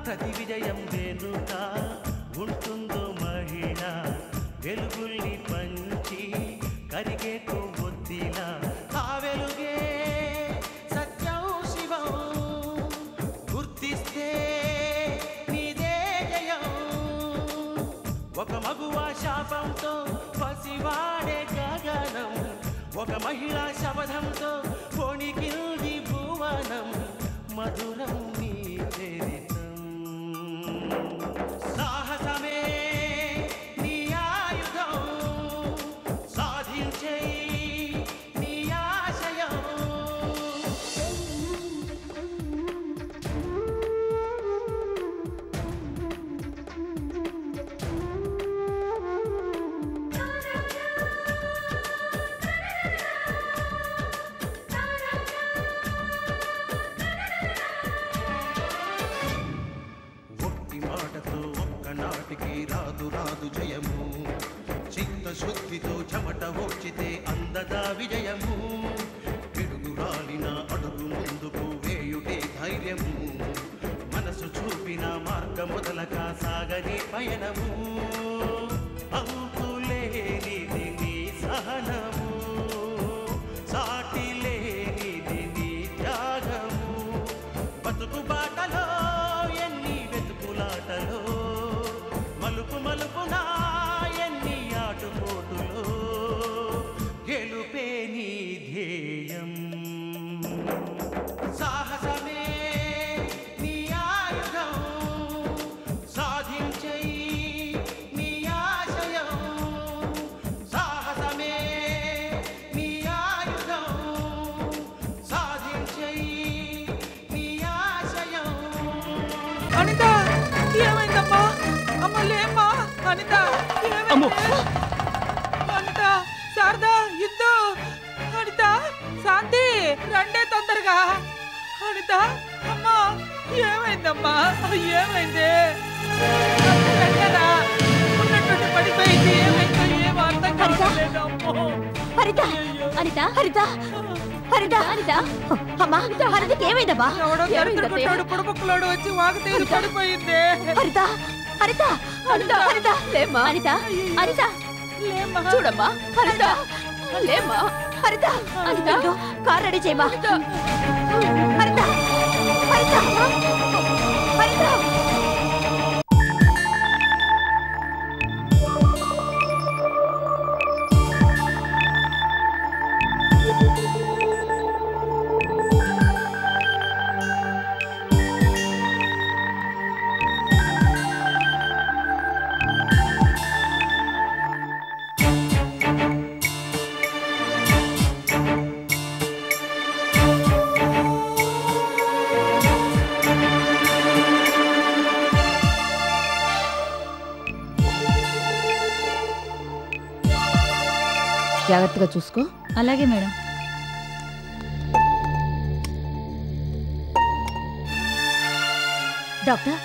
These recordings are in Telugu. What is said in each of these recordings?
ప్రతి విజయం వెనుక ఉంటుందో మహిళ వెలుగుల్ని పంచి కరిగే కొవ్వొత్తిలా ఆ వెలుగే సత్యం శివం గుర్తిస్తే నీదే జయం ఒక మగువ శాపంతో పసివాడే గగనం ఒక మహిళా శపథంతో పొణికిల్ది భువనం మధురం నీ చరితం సాహసమే నీ ఆయుధం సాధించే నీ ఆశయం రాదు రాదు జయము చిత్తశుద్ధితో చెమట ఓర్చితే అందదా విజయము పిడుగు రాలిన అడుగు ముందుకు వేయుటే ధైర్యము మనసు చూపిన మార్గం మొదలక సాగని పయనము అంతులేనిది నీ సహనము సాటి లేనిది నీ త్యాగము బతుకు బాటలో ఎన్ని వెతుకులాటలో మలుపు మలుపునా ఎన్ని ఆటుపోటులో గెలుపే నీ ధ్యేయం సాహసమే నీ ఆయుధం సాధించే నీ ఆశయం సాహసమే నీ ఆయుధం సాధించే నీ ఆశయం అనిత ఏమైందమ్మా అమ్మ లేమ్మా అనిత అనిత శారదా ఇద్దు అనిత శాంతి రండే తొందరగా అనిత అమ్మా ఏమైందమ్మా ఏమైంది ఉన్నట్టు పడిపోయింది ఏమైందో ఏమో అర్థం కావట్లేదు హరిత హరిత హరిత హరిత హరిత అమ్మా హరితకి ఏమైందమ్మా పుడపక్కలోడు వచ్చి వాగతీరు పడిపోయింది హరిత హరిత హరిత హరిత లేమ్మా హరిత హరిత లేమ్మా చూడమ్మా హరిత లేమ్మా హరిత హరిత కార్ రెడీ చేయమ్మా హరిత హరిత హరిత జాగ్రత్తగా చూసుకో. అలాగే మేడం. డాక్టర్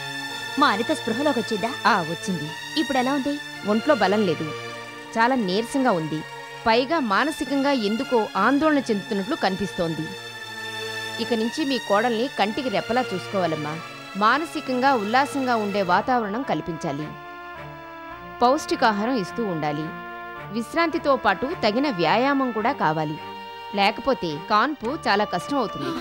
మా అనిత స్పృహలోకి వచ్చిందా? వచ్చింది. ఇప్పుడు ఎలా ఉంది? ఒంట్లో బలం లేదు, చాలా నీరసంగా ఉంది, పైగా మానసికంగా ఎందుకో ఆందోళన చెందుతున్నట్లు కనిపిస్తోంది. ఇక నుంచి మీ కోడల్ని కంటికి రెప్పలా చూసుకోవాలమ్మా. మానసికంగా ఉల్లాసంగా ఉండే వాతావరణం కల్పించాలి. పౌష్టికాహారం ఇస్తూ ఉండాలి. విశ్రాంతితో పాటు తగిన వ్యాయామం కూడా కావాలి. లేకపోతే కాన్పు చాలా కష్టం అవుతుంది.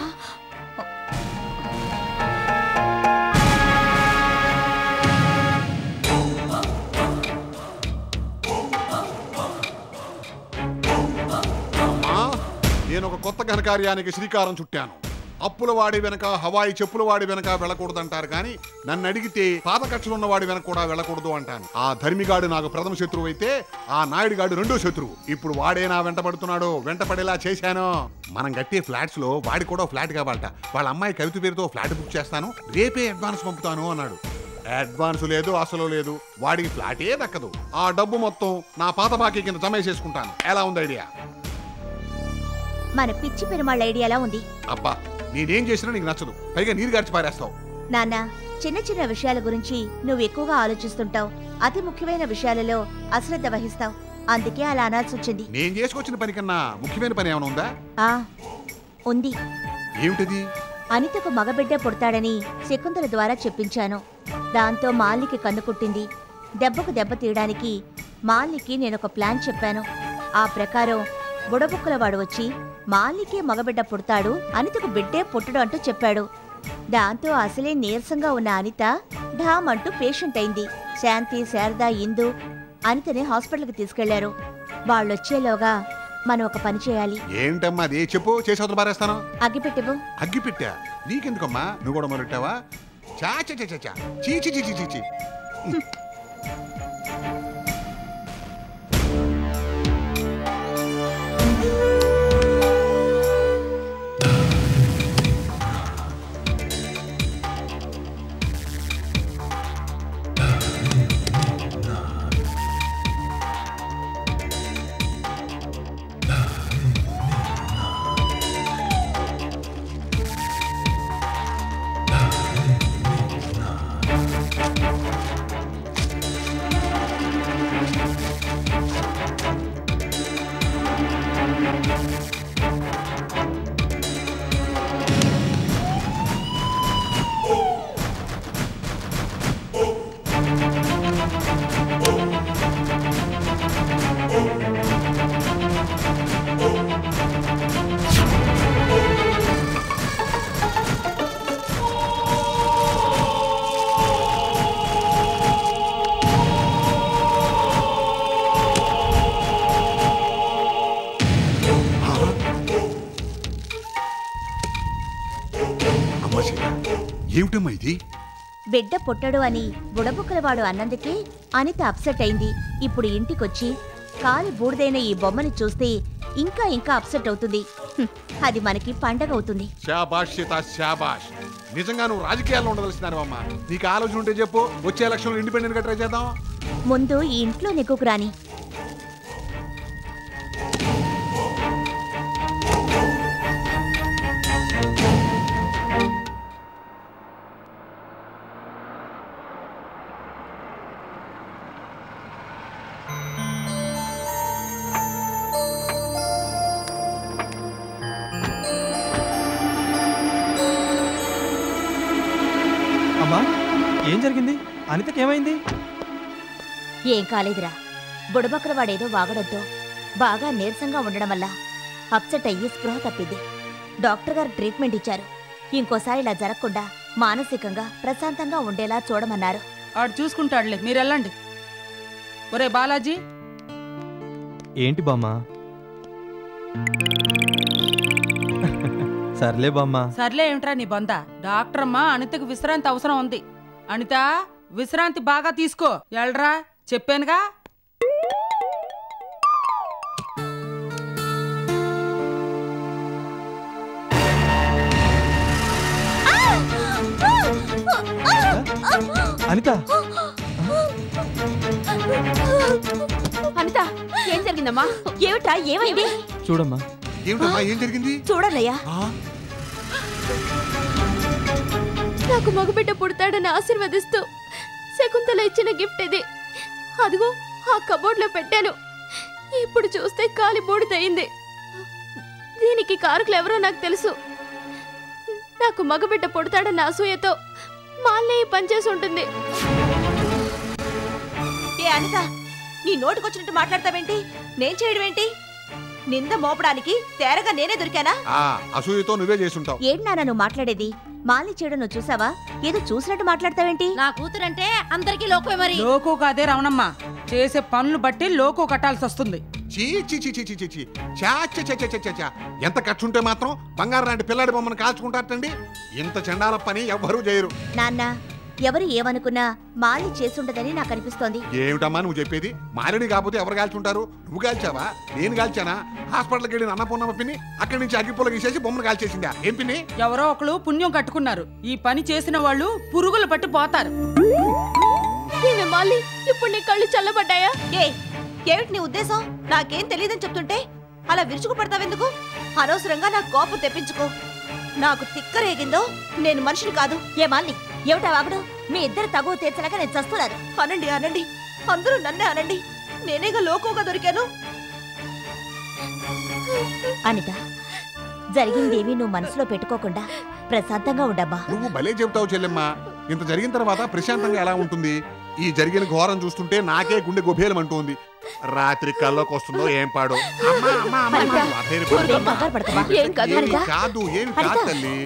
నేను ఒక కొత్త ఘనకార్యానికి శ్రీకారం చుట్టాను. అప్పుల వాడి వెనక హవాయి చెప్పుల వాడి వెనక వెళ్ళకూడదంటారు, కానీ నన్ను అడిగితే పాతకక్షలున్న వాడి వెనక కూడా వెళ్ళకూడదు అంటాను. ఆ ధర్మిగాడు నాకు ప్రథమ శత్రువు అయితే ఆ నాయుడుగాడు రెండో శత్రువు. ఇప్పుడు వాడే నా వెంట పడుతున్నాడు. వెంట పడేలా చేశాను. మనం కట్టే ఫ్లాట్స్ లో వాడి కూడా ఫ్లాట్ కావాలట. వాళ్ళ అమ్మాయి కవిత పేరుతో ఫ్లాట్ బుక్ చేస్తాను, రేపే అడ్వాన్స్ పంపుతాను అన్నాడు. అడ్వాన్స్ లేదు, అసలు లేదు. వాడికి ఫ్లాటే దక్కదు. ఆ డబ్బు మొత్తం నా పాత బాకీ కింద జమ చేసుకుంటాను. ఎలా ఉంది ఐడియా? మన పిచ్చి పెరుమాళ్ళ ఐడియా ఎలా ఉంది? అబ్బా, నేనేం చేసినా నీకు నచ్చదు, పైగా నీరు గార్చి పారేస్తావు. నాన్న, చిన్న చిన్న విషయాల గురించి నువ్వు ఎక్కువగా ఆలోచిస్తుంటావు. అతి ముఖ్యమైన విషయాలలో అశ్రద్ధ వహిస్తావు. అందుకే అలా అనాల్సి వచ్చింది. నేను చేసుకొచ్చిన పని కన్నా ముఖ్యమైన పని ఏమైనా ఉందా? ఉంది. ఏమిటది? అనితకు మగబిడ్డే పుడతాడని శకుంతల ద్వారా చెప్పించాను. దాంతో మాలికి కన్ను కుట్టింది. దెబ్బకు దెబ్బ తీయడానికి మాలికి నేనొక ప్లాన్ చెప్పాను. ఆ ప్రకారం బుడబుక్కలవాడు వచ్చి మాలికే మగబిడ్డ పుడతాడు, అనితకు బిడ్డే పుట్టడు అంటూ చెప్పాడు. దాంతో అసలే నీరసంగా ఉన్న అనిత ఢామ్ అంటూ పేషెంట్ అయింది. శాంతి, శారద, ఇందు అనితని హాస్పిటల్కి తీసుకెళ్లారు. వాళ్ళొచ్చేలోగా మనం ఒక పని చేయాలి. ఏంటమ్మా అది? చెప్పు, చేసి అవతల పారేస్తాను. అగ్గిపెట్టెవు. అగ్గిపెట్టా? నీకెందుకమ్మా? నువ్వు కూడా మొదలెట్టావా? చా చా చా చా చీచి చీచి చీచి. ఏమిటమ్మా ఇది? బిడ్డ పుట్టడు అని బుడబుక్కలవాడు అన్నందుకే అనిత అప్సెట్ అయింది. ఇప్పుడు ఇంటికొచ్చి కాలి బూడిదైన ఈ బొమ్మని చూస్తే ఇంకా ఇంకా అప్సెట్ అవుతుంది. అది మనకి పండగ అవుతుంది. శాబాష్ సీత, శాబాష్. నిజంగా నువ్వు రాజకీయాల్లో ఉండవలసినావమ్మా. నీకు ఆలోచన ఉంటే చెప్పు, వచ్చే ఎలక్షన్లో ఇండిపెండెంట్ గా ట్రై చేద్దాం. ముందు ఈ ఇంట్లో నెగ్గుకు రాని. ఏం జరిగింది? అనితకేమైంది? ఏం కాలేదురా. బుడబక్కలవాడేదో వాగడంతో బాగా నీరసంగా ఉండడం వల్ల అప్సెట్ అయ్యి స్పృహ తప్పింది. డాక్టర్ గారు ట్రీట్మెంట్ ఇచ్చారు. ఇంకోసారి ఇలా జరగకుండా మానసికంగా ప్రశాంతంగా ఉండేలా చూడమన్నారు. ఆడు చూసుకుంటాడులే, మీరెళ్ళండి. ఒరే బాలాజీ. ఏంటి బామ్మా? సర్లే బామ్మా. సర్లే ఏమిట్రా నీ బొంద? డాక్టర్ అమ్మా అనితకు విశ్రాంతి అవసరం ఉంది. అనిత, విశ్రాంతి బాగా తీసుకో. ఎల్రా, చెప్పానుగా. అనిత, అనిత, ఏం జరిగిందమ్మా? ఏమిటా? ఏమైంది? చూడమ్మా. ఏమిటమ్మా, ఏం జరిగింది? చూడన్నయ్యా. నాకు మగబిడ్డ పుడతాడని ఆశీర్వదిస్తూ శకుంతల ఇచ్చిన గిఫ్ట్ ఇది. అదిగో ఆ కబోర్డ్లో పెట్టాను. ఇప్పుడు చూస్తే కాలి బూడిదయింది. దీనికి కారకులు ఎవరో నాకు తెలుసు. నాకు మగబిడ్డ పుడతాడన్న అసూయతో మాల్నే పనిచేసి ఉంటుంది. ఏ అనిత, నీ నోటికొచ్చినట్టు మాట్లాడతావేంటి? నేను చేయడం ఏంటి? నింద మోపడానికి తేరగా నేనే దొరికానా? అసూయతో నువ్వే చేసుంటావు. ఏంటి నాన్న నువ్వు మాట్లాడేది? మాలి చేయడం నువ్వు చూసావా? ఏదో చూసినట్టు మాట్లాడతావేంటి? నా కూతురంటే అందరికీ లోకమే మరి. లోకో కాదే రవణమ్మ, చేసే పనులు బట్టి లోకో కట్టాల్సి వస్తుంది. చీ చీ చీ చీ చీ చీ. చా చా చా చా చా చా. ఎంత ఖర్చుంటే మాత్రం బంగారు లాంటి పిల్లాడి బొమ్మను కాల్చుకుంటారటండి. ఇంత చండాల పని ఎవ్వరూ చేయరు. నాన్న, ఎవరు ఏమనుకున్నా మాలి చేసుండదని నాకు అనిపిస్తోంది. ఏమిటమ్మా నువ్వు చెప్పేది? మాలిని కాకపోతే ఎవరు కాల్చుంటారు? నువ్వు కాల్చావా? నేను కాల్చానా? హాస్పిటల్కి వెళ్ళిన అన్నపూర్ణమ్మ పిన్ని అక్కడి నుంచి అగ్గిపుల్ల గీసేసి బొమ్మను కాల్చేసిందా? ఏం పిన్ని? ఎవరో ఒకళ్ళు పుణ్యం కట్టుకున్నారు. ఈ పని చేసిన వాళ్ళు పురుగులు పట్టి పోతారు. ఇప్పుడు నీ కళ్ళు చల్లబడ్డాయా? ఏమిటి నీ ఉద్దేశం? నాకేం తెలియదని చెప్తుంటే అలా విరుచుకు పడతావెందుకు? అనవసరంగా నాకు కోపం తెప్పించుకో. నాకు తిక్కరేగిందో నేను మనిషిని కాదు. ఏ మాలి, ఏమిటా వాగడు? మీ ఇద్దరు తగువ తీర్చలేక నేను చస్తున్నాను. అనండి అనండి, అందరూ నన్నే అనండి. నేనేగా లోకోగా దొరికాను. అనిత, జరిగిందేమీ నువ్వు మనసులో పెట్టుకోకుండా ప్రశాంతంగా ఉండమ్మా. నువ్వు భలే చెబుతావు చెల్లెమ్మ. ఇంత జరిగిన తర్వాత ప్రశాంతంగా ఎలా ఉంటుంది? ఈ జరిగిన ఘోరం చూస్తుంటే నాకే గుండె గొభేలమంటోంది. రాత్రి కల్లోకి వస్తుందో ఏం పాడో. అమ్మా, అమ్మా, అమ్మా, అమ్మా, అధైర్య పడకు. ఏం కంగారు పడకమ్మా. ఏం కాదు, ఏమీ హరిత. కాదు, ఏమి కాదు తల్లి.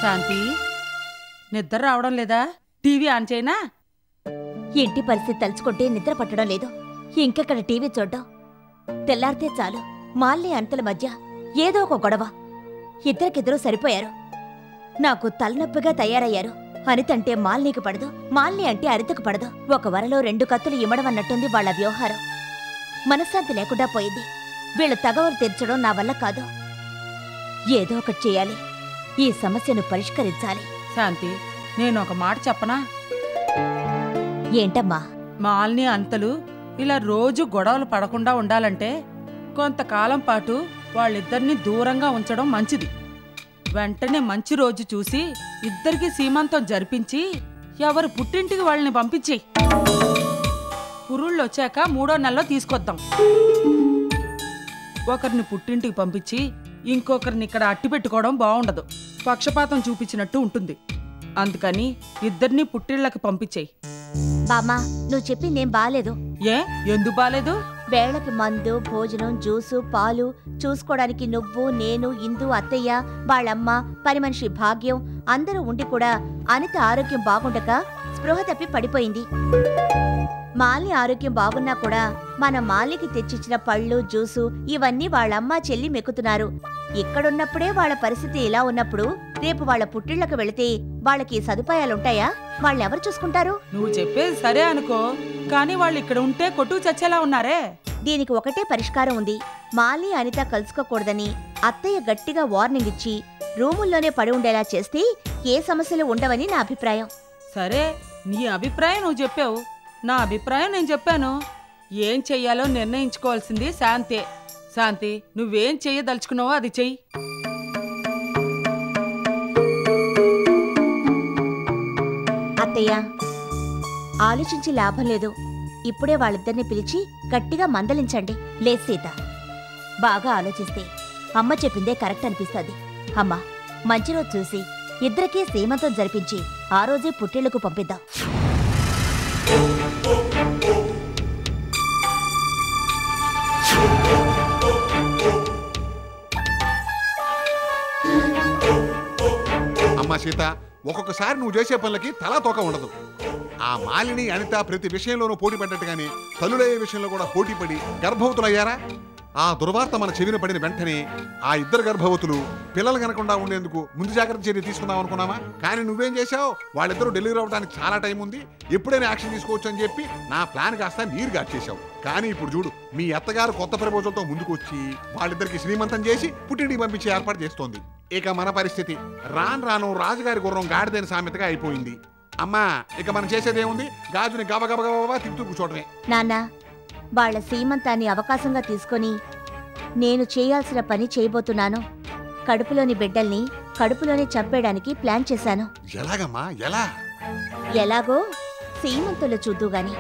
శాంతి, నిద్ర రావడం లేదా? టీవీ ఆన్ చేయనా? ఇంటి పరిస్థితి తలుచుకుంటే నిద్ర పట్టడం లేదు. ఇంకెక్కడ టీవీ చూడ్డం? తెల్లారితే చాలు మాల్ని అంతల మధ్య ఏదో ఒక గొడవ. ఇద్దరికిద్దరూ సరిపోయారు. నాకు తలనొప్పిగా తయారయ్యారు. అనితంటే మాల్నీకి పడదు, మాల్ని అంటే అరితకు పడదు. ఒక వరలో 2 కత్తులు ఇమ్మడం అన్నట్టుంది వాళ్ళ వ్యవహారం. మనశ్శాంతి లేకుండా పోయింది. వీళ్ళు తగవరు తీర్చడం నా వల్ల కాదు. ఏదో ఒకటి చేయాలి. ఈ సమస్యను పరిష్కరించాలి. శాంతి, నేను ఒక మాట చెప్పనా? ఏంటమ్మా? మాల్ని అంతలు ఇలా రోజు గొడవలు పడకుండా ఉండాలంటే కొంతకాలం పాటు వాళ్ళిద్దరినీ దూరంగా ఉంచడం మంచిది. వెంటనే మంచి రోజు చూసి ఇద్దరికి సీమంతం జరిపించి ఎవరు పుట్టింటికి వాళ్ళని పంపించి పురుళ్ళు వచ్చాక 3వ నెలలో తీసుకొద్దాం. ఒకరిని పుట్టింటికి పంపించి ఇంకొకరిని ఇక్కడ అట్టి పెట్టుకోవడం బాగుండదు. పక్షపాతం చూపించినట్టు ఉంటుంది. అందుకని ఇద్దరినీ పుట్టిళ్ళకి పంపించేయి. బామ్మా, నువ్వు చెప్పిందేం బాలేదు. ఏ, ఎందుకు బాలేదు? వేళకి మందు, భోజనం, జ్యూసు, పాలు, చూసుకోవడానికి నువ్వు, నేను, ఇందు, అత్తయ్య, వాళ్ళమ్మ, పని మనిషి భాగ్యం అందరూ ఉండి కూడా అనిత ఆరోగ్యం బాగుండక స్పృహ తప్పి పడిపోయింది. మాలి ఆరోగ్యం బాగున్నా కూడా మన మాలికి తెచ్చిచ్చిన పళ్ళు, జ్యూసు ఇవన్నీ వాళ్ళమ్మ, చెల్లి మెక్కుతున్నారు. ఇక్కడున్నప్పుడే వాళ్ళ పరిస్థితి ఇలా ఉన్నప్పుడు రేపు వాళ్ళ పుట్టిళ్లకు వెళితే వాళ్ళకి సదుపాయాలుంటాయా? వాళ్ళెవరు చూసుకుంటారు? నువ్వు చెప్పేది సరే అనుకో, కానీ వాళ్ళు ఇక్కడ ఉంటే కొట్టుకు చచ్చేలా ఉన్నారే. దీనికి ఒకటే పరిష్కారం ఉంది. మాలి, అనిత కలుసుకోకూడదని అత్తయ్య గట్టిగా వార్నింగ్ ఇచ్చి రూముల్లోనే పడి ఉండేలా చేస్తే ఏ సమస్యలు ఉండవని నా అభిప్రాయం. సరే, నీ అభిప్రాయం నువ్వు చెప్పావు, నా అభిప్రాయం నేను చెప్పాను. ఏం చెయ్యాలో నిర్ణయించుకోవాల్సింది శాంతే. శాంతి, నువ్వేం చెయ్యదలుచుకున్నావో అది చెయ్యి. అత్తయ్య, ఆలోచించి లాభం లేదు. ఇప్పుడే వాళ్ళిద్దరిని పిలిచి గట్టిగా మందలించండి. లేదు సీత, బాగా ఆలోచిస్తే అమ్మ చెప్పిందే కరెక్ట్ అనిపిస్తుంది. అమ్మ, మంచి రోజు చూసి ఇద్దరికీ సీమంతం జరిపించి ఆ రోజే పుట్టిళ్లకు పంపిద్దాం. అమ్మా సీత, ఒక్కొక్కసారి నువ్వు చేసే పనులకి తలా తోక ఉండదు. ఆ మాలిని, అనిత ప్రతి విషయంలోనూ పోటీ పడ్డట్టుగానే తల్లులయ్యే విషయంలో కూడా పోటీ పడి గర్భవతులయ్యారా? ఆ దుర్వార్త మన చెవిన పడిన వెంటనే ఆ ఇద్దరు గర్భవతులు పిల్లలు కనకుండా ఉండేందుకు ముందు జాగ్రత్త చర్య తీసుకుందాం అనుకున్నామా? కానీ నువ్వేం చేశావు? వాళ్ళిద్దరూ డెలివరీ అవ్వడానికి చాలా టైం ఉంది, ఎప్పుడైనా యాక్షన్ తీసుకోవచ్చు అని చెప్పి నా ప్లాన్ కాస్త నీరు గార్చేశావు. కానీ ఇప్పుడు చూడు, మీ అత్తగారు కొత్త ప్రపోజల్తో ముందుకు వచ్చి వాళ్ళిద్దరికి శ్రీమంతం చేసి పుట్టింటికి పంపించే ఏర్పాటు చేస్తోంది. ఇక మన పరిస్థితి రాను రాజుగారి గుర్రం గాడిదైన సామెతగా అయిపోయింది. అమ్మా, ఇక మనం చేసేదేముంది? గాజుని గబగబగబా తిప్పుతూ కూర్చోవటమే. నాన్న, వాళ్ళ సీమంతాన్ని అవకాశంగా తీసుకొని నేను చేయాల్సిన పని చేయబోతున్నాను. కడుపులోని బిడ్డల్ని కడుపులోనే చంపేయడానికి ప్లాన్ చేశాను. ఎలాగమ్మా? ఎలా? ఎలాగో సీమంతులు చూద్దుగాని.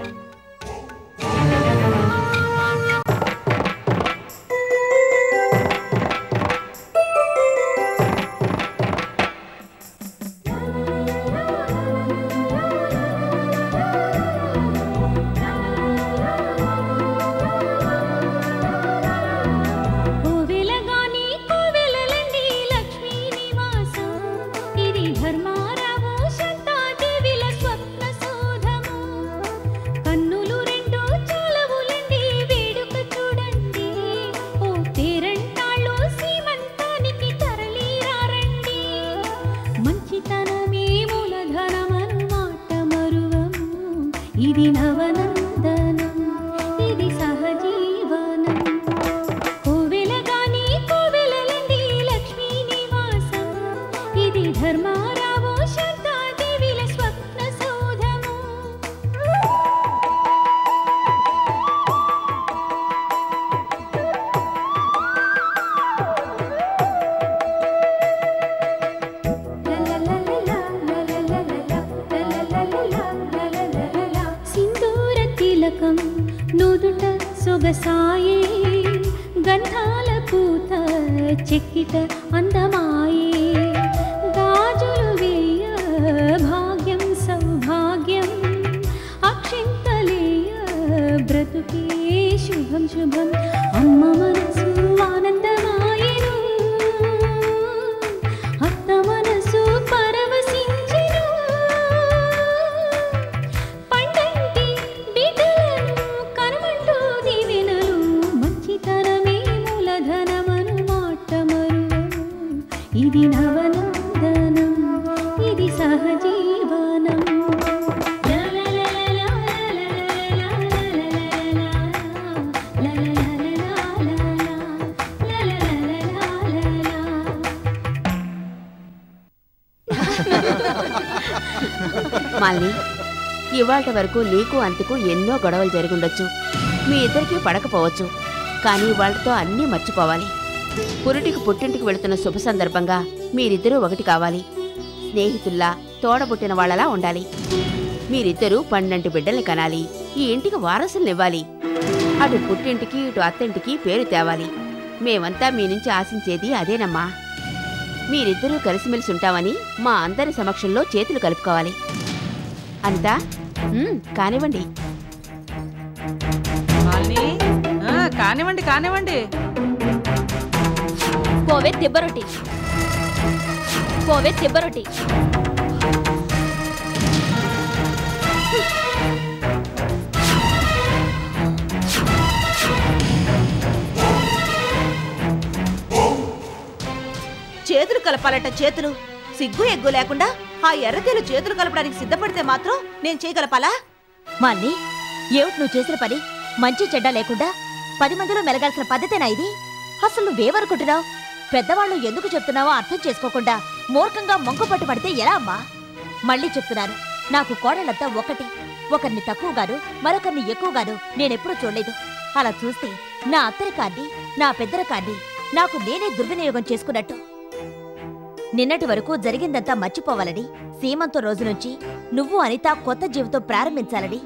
ఇది నవనందనం, ఇది సహజీవనం. కోవెలగాని కోవెలలంది లక్ష్మీ నివాసం, ఇది ధర్మ తిలకం నుదుట సొగసాయే గంధాల పూత చెక్కిట అందమాయే గాజులు వేయ భాగ్యం సౌభాగ్యం అక్షింతలేయ బ్రతుకే శుభం శుభం అమ్మ మనసు ఆనందమాయెను అత్త మనసు పరవశించెను పండంటి బిడ్డలను కనమంటూ దీవెనలు మంచితనమే మూలధనమను మాట మరువను ఇది నవనందనం ఇది సహజీవనం మాలిని, ఇవాళ వరకు నీకు అంతకు ఎన్నో గొడవలు జరుగుండొచ్చు. మీ ఇద్దరికీ పడకపోవచ్చు, కానీ వాళ్ళతో అన్నీ మర్చిపోవాలి. పురిటికి పుట్టింటికి వెళుతున్న శుభ సందర్భంగా మీరిద్దరూ ఒకటి కావాలి. స్నేహితుల్లా తోడబుట్టిన వాళ్ళలా ఉండాలి. మీరిద్దరూ 12 బిడ్డల్ని కనాలి. ఈ ఇంటికి వారసుల్నివ్వాలి. అటు పుట్టింటికి ఇటు అత్తింటికి పేరు తేవాలి. మేమంతా మీ నుంచి ఆశించేది అదేనమ్మా. మీరిద్దరూ కలిసిమెలిసి ఉంటామని మా అందరి సమక్షంలో చేతులు కలుపుకోవాలి. అంతా కానివ్వండి. కానివ్వండి కానివ్వండి. పోవే తిబ్బరొట్టి, పోవే తిబ్బరొట్టి. చేతులు కలపాలట చేతులు. సిగ్గు ఎగ్గు లేకుండా ఆ ఎర్రతేలు చేతులు కలపడానికి సిద్ధపడితే మాత్రం నేను చేయగలపాలా? మాన్ని, ఏమిటి నువ్వు చేసిన పని? మంచి చెడ్డ లేకుండా 10 మందిలో మెలగాల్సిన పద్ధతేనా ఇది? అసలు నువ్వేమనుకుంటున్నావు? పెద్దవాళ్ళు ఎందుకు చెప్తున్నావో అర్థం చేసుకోకుండా మూర్ఖంగా మొంకుపట్టు పడితే ఎలా అమ్మా? మళ్ళీ చెప్తున్నాను, నాకు కోడలంతా ఒకటి. ఒకరిని తక్కువగాను మరొకరిని ఎక్కువగాను నేనెప్పుడూ చూడలేదు. అలా చూస్తే నా అత్తరికాన్ని నా పెద్దరికాన్ని నాకు నేనే దుర్వినియోగం చేసుకున్నట్టు. నిన్నటి వరకు జరిగిందంతా మర్చిపోవాలని, సీమంతో రోజు నుంచి నువ్వు అనిత కొత్త జీవితం ప్రారంభించాలని,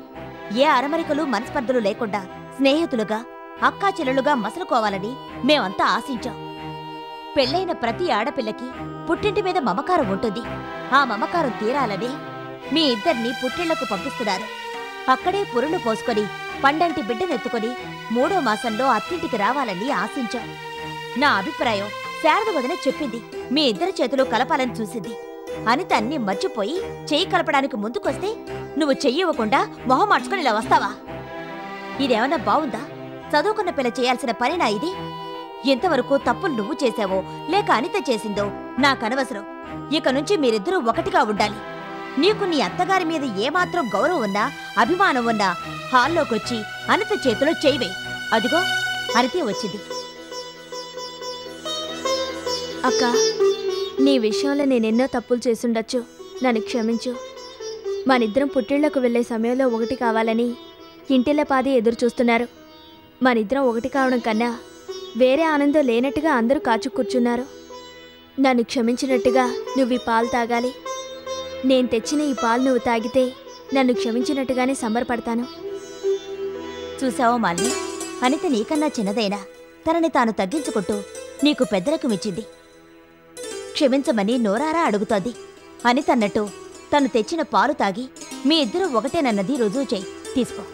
ఏ అరమరికలు మనస్పర్ధలు లేకుండా స్నేహితులుగా అక్కా చెల్లెలుగా మసలుకోవాలని మేమంతా ఆశించాం. పెళ్ళైన ప్రతి ఆడపిల్లకి పుట్టింటి మీద మమకారం ఉంటుంది. ఆ మమకారం తీరాలని మీ ఇద్దరిని పుట్టిళ్లకు పంపిస్తున్నారు. అక్కడే పురులు పోసుకొని పండంటి బిడ్డనెత్తుకొని 3వ మాసంలో అత్తింటికి రావాలని ఆశించాం. నా అభిప్రాయం శారద వదిన చెప్పింది. మీ ఇద్దరి చేతులు కలపాలని చూసింది. అనిత అన్ని మర్చిపోయి చెయ్యి కలపడానికి ముందుకొస్తే నువ్వు చెయ్యివ్వకుండా మొహం మార్చుకుని ఇలా వస్తావా? ఇదేమన్నా బావుందా? చదువుకున్న పిల్ల చేయాల్సిన పనినా ఇది? ఎంతవరకు తప్పులు నువ్వు చేశావో లేక అనిత చేసిందో నాకనవసరం. ఇక నుంచి మీరిద్దరూ ఒకటిగా ఉండాలి. నీకు నీ అత్తగారి మీద ఏమాత్రం గౌరవం ఉన్నా అభిమానం ఉన్నా హాల్లోకొచ్చి అనిత చేతిలో చెయ్యివే. అదిగో అనితే వచ్చింది. అక్క, నీ విషయంలో నేనెన్నో తప్పులు చేసుండొచ్చు. నన్ను క్షమించు. మనిద్దరం పుట్టిళ్లకు వెళ్లే సమయంలో ఒకటి కావాలని ఇంటిల పాది ఎదురు చూస్తున్నారు. మనిద్దరం ఒకటి కావడం కన్నా వేరే ఆనందం లేనట్టుగా అందరూ కాచు కూర్చున్నారు. నన్ను క్షమించినట్టుగా నువ్వు ఈ పాలు తాగాలి. నేను తెచ్చిన ఈ పాలు నువ్వు తాగితే నన్ను క్షమించినట్టుగానే సంబరపడతాను. చూసావో మాలిని, అనిత నీకన్నా చిన్నదైనా తనని తాను తగ్గించుకుంటూ నీకు పెద్దరకమిచ్చింది. క్షమించమని నోరారా అడుగుతోంది. అనితన్నట్టు తను తెచ్చిన పాలు తాగి మీ ఇద్దరూ ఒకటేనన్నది రుజువు చేయి. తీసుకో.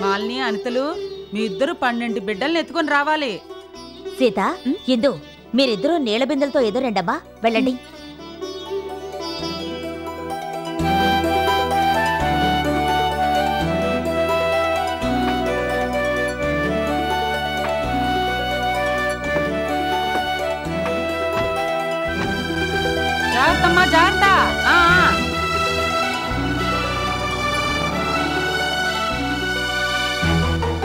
మాలిని, అనితలు మీ ఇద్దరు 12 బిడ్డల్ని ఎత్తుకొని రావాలి. సీత, ఇందు, మీరిద్దరూ నీళ్ల బిందెలతో ఎదురండమ్మా. వెళ్ళండి.